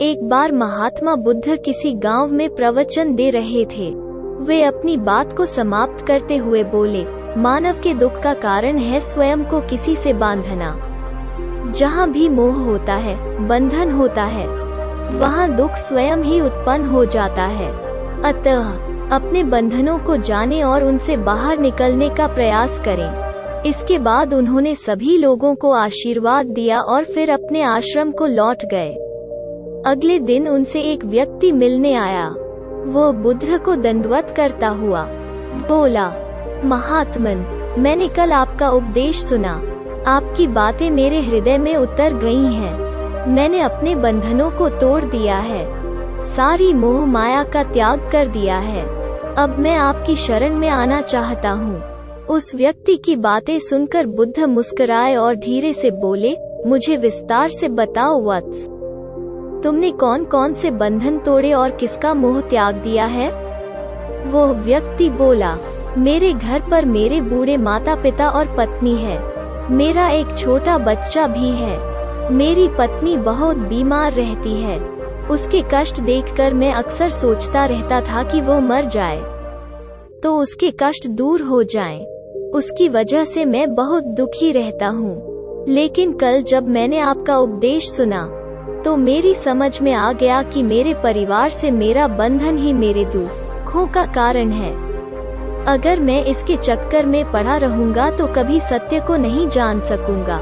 एक बार महात्मा बुद्ध किसी गांव में प्रवचन दे रहे थे। वे अपनी बात को समाप्त करते हुए बोले, मानव के दुख का कारण है स्वयं को किसी से बांधना। जहाँ भी मोह होता है, बंधन होता है, वहाँ दुख स्वयं ही उत्पन्न हो जाता है। अतः अपने बंधनों को जानें और उनसे बाहर निकलने का प्रयास करें। इसके बाद उन्होंने सभी लोगों को आशीर्वाद दिया और फिर अपने आश्रम को लौट गए। अगले दिन उनसे एक व्यक्ति मिलने आया। वो बुद्ध को दंडवत करता हुआ बोला, महात्मन, मैंने कल आपका उपदेश सुना। आपकी बातें मेरे हृदय में उतर गई हैं। मैंने अपने बंधनों को तोड़ दिया है, सारी मोह माया का त्याग कर दिया है। अब मैं आपकी शरण में आना चाहता हूँ। उस व्यक्ति की बातें सुनकर बुद्ध मुस्कुराए और धीरे से बोले, मुझे विस्तार से बताओ वत्स, तुमने कौन कौन से बंधन तोड़े और किसका मोह त्याग दिया है? वो व्यक्ति बोला, मेरे घर पर मेरे बूढ़े माता पिता और पत्नी है। मेरा एक छोटा बच्चा भी है। मेरी पत्नी बहुत बीमार रहती है। उसके कष्ट देखकर मैं अक्सर सोचता रहता था कि वो मर जाए तो उसके कष्ट दूर हो जाएं। उसकी वजह से मैं बहुत दुखी रहता हूँ। लेकिन कल जब मैंने आपका उपदेश सुना तो मेरी समझ में आ गया कि मेरे परिवार से मेरा बंधन ही मेरे दुखों का कारण है। अगर मैं इसके चक्कर में पड़ा रहूंगा तो कभी सत्य को नहीं जान सकूंगा।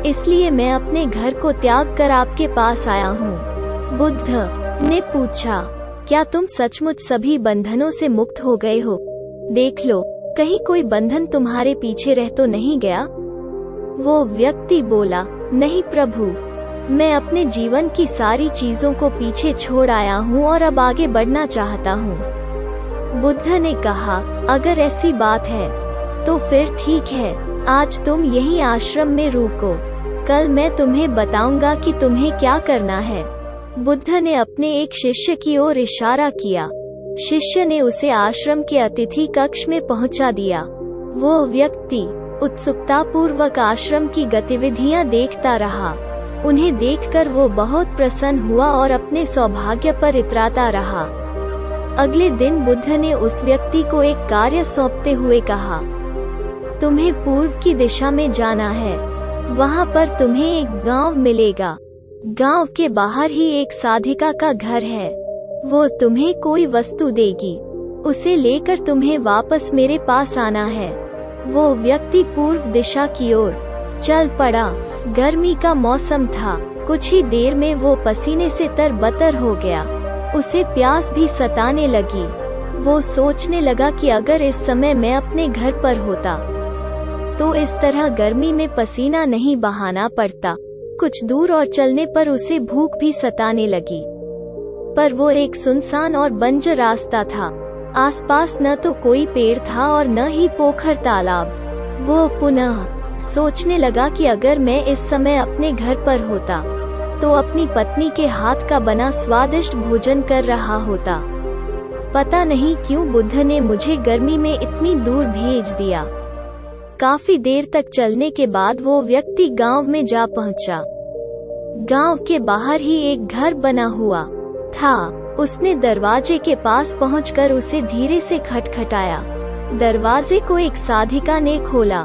इसलिए मैं अपने घर को त्याग कर आपके पास आया हूँ। बुद्ध ने पूछा, क्या तुम सचमुच सभी बंधनों से मुक्त हो गए हो? देख लो, कहीं कोई बंधन तुम्हारे पीछे रह तो नहीं गया? वो व्यक्ति बोला, नहीं प्रभु, मैं अपने जीवन की सारी चीजों को पीछे छोड़ आया हूँ और अब आगे बढ़ना चाहता हूँ। बुद्ध ने कहा, अगर ऐसी बात है तो फिर ठीक है, आज तुम यही आश्रम में रुको। कल मैं तुम्हें बताऊंगा कि तुम्हें क्या करना है। बुद्ध ने अपने एक शिष्य की ओर इशारा किया। शिष्य ने उसे आश्रम के अतिथि कक्ष में पहुंचा दिया। वो व्यक्ति उत्सुकतापूर्वक आश्रम की गतिविधियां देखता रहा। उन्हें देखकर वो बहुत प्रसन्न हुआ और अपने सौभाग्य पर इतराता रहा। अगले दिन बुद्ध ने उस व्यक्ति को एक कार्य सौंपते हुए कहा, तुम्हें पूर्व की दिशा में जाना है। वहाँ पर तुम्हें एक गांव मिलेगा। गांव के बाहर ही एक साधिका का घर है। वो तुम्हें कोई वस्तु देगी। उसे लेकर तुम्हें वापस मेरे पास आना है। वो व्यक्ति पूर्व दिशा की ओर चल पड़ा। गर्मी का मौसम था। कुछ ही देर में वो पसीने से तरबतर हो गया। उसे प्यास भी सताने लगी। वो सोचने लगा कि अगर इस समय मैं अपने घर पर होता तो इस तरह गर्मी में पसीना नहीं बहाना पड़ता। कुछ दूर और चलने पर उसे भूख भी सताने लगी, पर वो एक सुनसान और बंजर रास्ता था। आसपास न तो कोई पेड़ था और न ही पोखर तालाब। वो पुनः सोचने लगा कि अगर मैं इस समय अपने घर पर होता तो अपनी पत्नी के हाथ का बना स्वादिष्ट भोजन कर रहा होता। पता नहीं क्यों बुद्ध ने मुझे गर्मी में इतनी दूर भेज दिया। काफी देर तक चलने के बाद वो व्यक्ति गांव में जा पहुंचा। गांव के बाहर ही एक घर बना हुआ था। उसने दरवाजे के पास पहुंचकर उसे धीरे से खटखटाया। दरवाजे को एक साधिका ने खोला।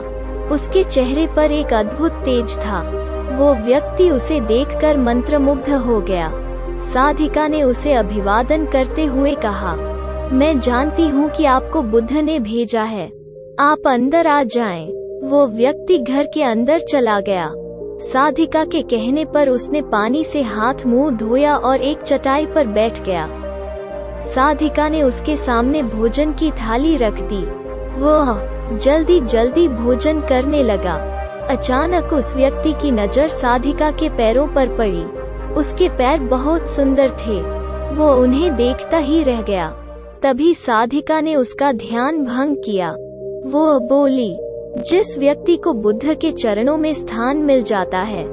उसके चेहरे पर एक अद्भुत तेज था। वो व्यक्ति उसे देखकर मंत्रमुग्ध हो गया। साधिका ने उसे अभिवादन करते हुए कहा, मैं जानती हूँ कि आपको बुद्ध ने भेजा है, आप अंदर आ जाएं। वो व्यक्ति घर के अंदर चला गया। साधिका के कहने पर उसने पानी से हाथ मुंह धोया और एक चटाई पर बैठ गया। साधिका ने उसके सामने भोजन की थाली रख दी। वह जल्दी जल्दी भोजन करने लगा। अचानक उस व्यक्ति की नजर साधिका के पैरों पर पड़ी। उसके पैर बहुत सुंदर थे। वो उन्हें देखता ही रह गया। तभी साधिका ने उसका ध्यान भंग किया। वो बोली, जिस व्यक्ति को बुद्ध के चरणों में स्थान मिल जाता है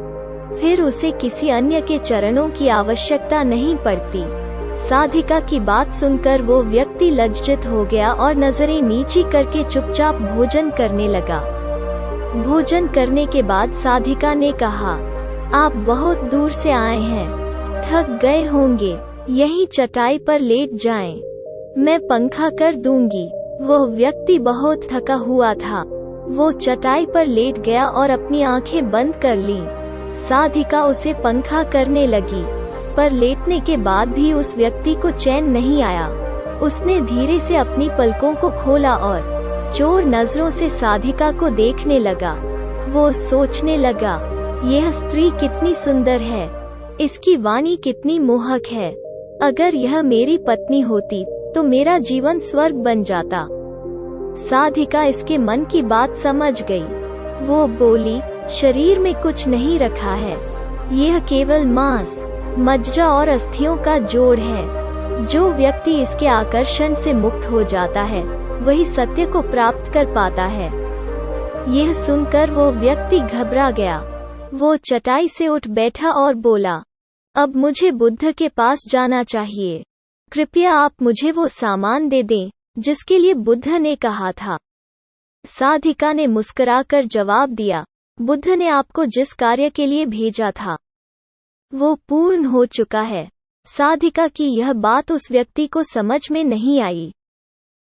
फिर उसे किसी अन्य के चरणों की आवश्यकता नहीं पड़ती। साधिका की बात सुनकर वो व्यक्ति लज्जित हो गया और नजरें नीची करके चुपचाप भोजन करने लगा। भोजन करने के बाद साधिका ने कहा, आप बहुत दूर से आए हैं। थक गए होंगे, यही चटाई पर लेट जाएं। मैं पंखा कर दूंगी। वह व्यक्ति बहुत थका हुआ था। वो चटाई पर लेट गया और अपनी आंखें बंद कर लीं। साधिका उसे पंखा करने लगी, पर लेटने के बाद भी उस व्यक्ति को चैन नहीं आया। उसने धीरे से अपनी पलकों को खोला और चोर नजरों से साधिका को देखने लगा। वो सोचने लगा, यह स्त्री कितनी सुंदर है, इसकी वाणी कितनी मोहक है। अगर यह मेरी पत्नी होती तो मेरा जीवन स्वर्ग बन जाता। साधिका इसके मन की बात समझ गई। वो बोली, शरीर में कुछ नहीं रखा है, यह केवल मांस, मज्जा और अस्थियों का जोड़ है। जो व्यक्ति इसके आकर्षण से मुक्त हो जाता है, वही सत्य को प्राप्त कर पाता है। यह सुनकर वो व्यक्ति घबरा गया। वो चटाई से उठ बैठा और बोला, अब मुझे बुद्ध के पास जाना चाहिए। कृपया आप मुझे वो सामान दे दें जिसके लिए बुद्ध ने कहा था। साधिका ने मुस्कुराकर जवाब दिया, बुद्ध ने आपको जिस कार्य के लिए भेजा था वो पूर्ण हो चुका है। साधिका की यह बात उस व्यक्ति को समझ में नहीं आई।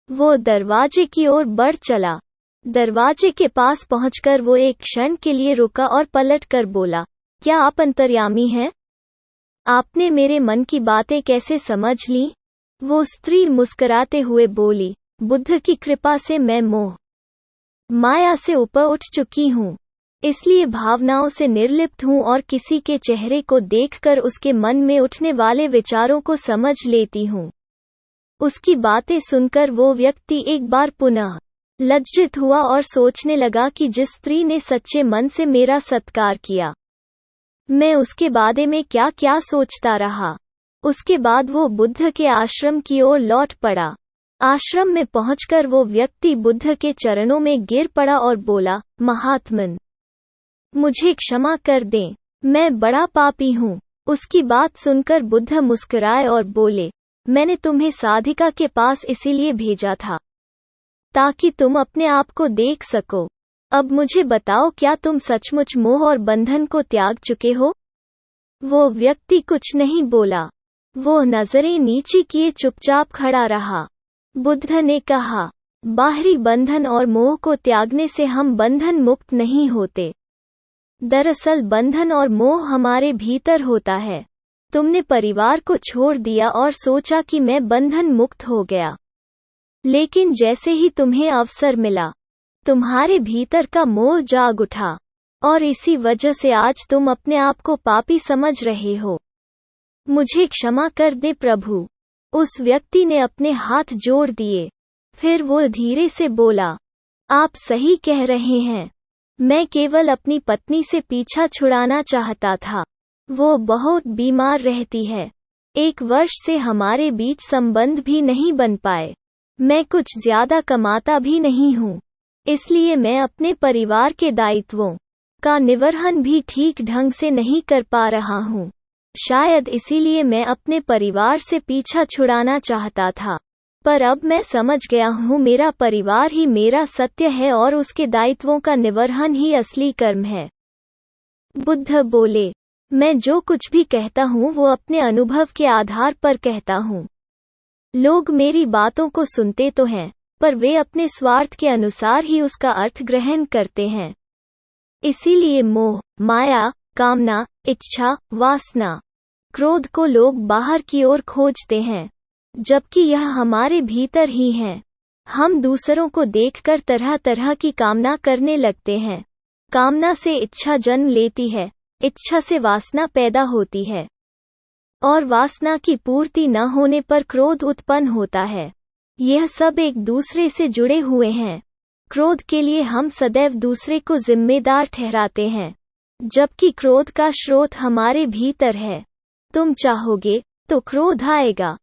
वो दरवाजे की ओर बढ़ चला। दरवाजे के पास पहुंचकर वो एक क्षण के लिए रुका और पलटकर बोला, क्या आप अंतर्यामी हैं? आपने मेरे मन की बातें कैसे समझ ली? वो स्त्री मुस्कुराते हुए बोली, बुद्ध की कृपा से मैं मोह माया से ऊपर उठ चुकी हूँ, इसलिए भावनाओं से निर्लिप्त हूँ और किसी के चेहरे को देखकर उसके मन में उठने वाले विचारों को समझ लेती हूँ। उसकी बातें सुनकर वो व्यक्ति एक बार पुनः लज्जित हुआ और सोचने लगा कि जिस स्त्री ने सच्चे मन से मेरा सत्कार किया, मैं उसके बारे में क्या क्या सोचता रहा। उसके बाद वो बुद्ध के आश्रम की ओर लौट पड़ा। आश्रम में पहुंचकर वो व्यक्ति बुद्ध के चरणों में गिर पड़ा और बोला, महात्मन, मुझे क्षमा कर दें, मैं बड़ा पापी हूँ। उसकी बात सुनकर बुद्ध मुस्कुराए और बोले, मैंने तुम्हें साधिका के पास इसीलिए भेजा था ताकि तुम अपने आप को देख सको। अब मुझे बताओ, क्या तुम सचमुच मोह और बंधन को त्याग चुके हो? वो व्यक्ति कुछ नहीं बोला। वो नजरें नीचे किए चुपचाप खड़ा रहा। बुद्ध ने कहा, बाहरी बंधन और मोह को त्यागने से हम बंधन मुक्त नहीं होते। दरअसल बंधन और मोह हमारे भीतर होता है। तुमने परिवार को छोड़ दिया और सोचा कि मैं बंधन मुक्त हो गया, लेकिन जैसे ही तुम्हें अवसर मिला, तुम्हारे भीतर का मोह जाग उठा और इसी वजह से आज तुम अपने आप को पापी समझ रहे हो। मुझे क्षमा कर दे प्रभु। उस व्यक्ति ने अपने हाथ जोड़ दिए। फिर वो धीरे से बोला, आप सही कह रहे हैं, मैं केवल अपनी पत्नी से पीछा छुड़ाना चाहता था। वो बहुत बीमार रहती है। 1 वर्ष से हमारे बीच संबंध भी नहीं बन पाए। मैं कुछ ज्यादा कमाता भी नहीं हूँ, इसलिए मैं अपने परिवार के दायित्वों का निर्वहन भी ठीक ढंग से नहीं कर पा रहा हूँ। शायद इसीलिए मैं अपने परिवार से पीछा छुड़ाना चाहता था, पर अब मैं समझ गया हूँ, मेरा परिवार ही मेरा सत्य है और उसके दायित्वों का निर्वहन ही असली कर्म है। बुद्ध बोले, मैं जो कुछ भी कहता हूँ वो अपने अनुभव के आधार पर कहता हूँ। लोग मेरी बातों को सुनते तो हैं, पर वे अपने स्वार्थ के अनुसार ही उसका अर्थ ग्रहण करते हैं। इसीलिए मोह, माया, कामना, इच्छा, वासना, क्रोध को लोग बाहर की ओर खोजते हैं, जबकि यह हमारे भीतर ही है। हम दूसरों को देखकर तरह तरह की कामना करने लगते हैं। कामना से इच्छा जन्म लेती है, इच्छा से वासना पैदा होती है, और वासना की पूर्ति न होने पर क्रोध उत्पन्न होता है। यह सब एक दूसरे से जुड़े हुए हैं। क्रोध के लिए हम सदैव दूसरे को जिम्मेदार ठहराते हैं, जबकि क्रोध का स्रोत हमारे भीतर है। तुम चाहोगे तो क्रोध आएगा,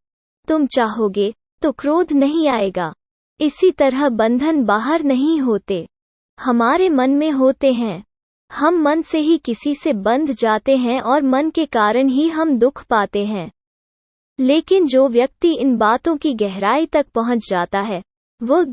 तुम चाहोगे तो क्रोध नहीं आएगा। इसी तरह बंधन बाहर नहीं होते, हमारे मन में होते हैं। हम मन से ही किसी से बंध जाते हैं और मन के कारण ही हम दुख पाते हैं। लेकिन जो व्यक्ति इन बातों की गहराई तक पहुंच जाता है, वो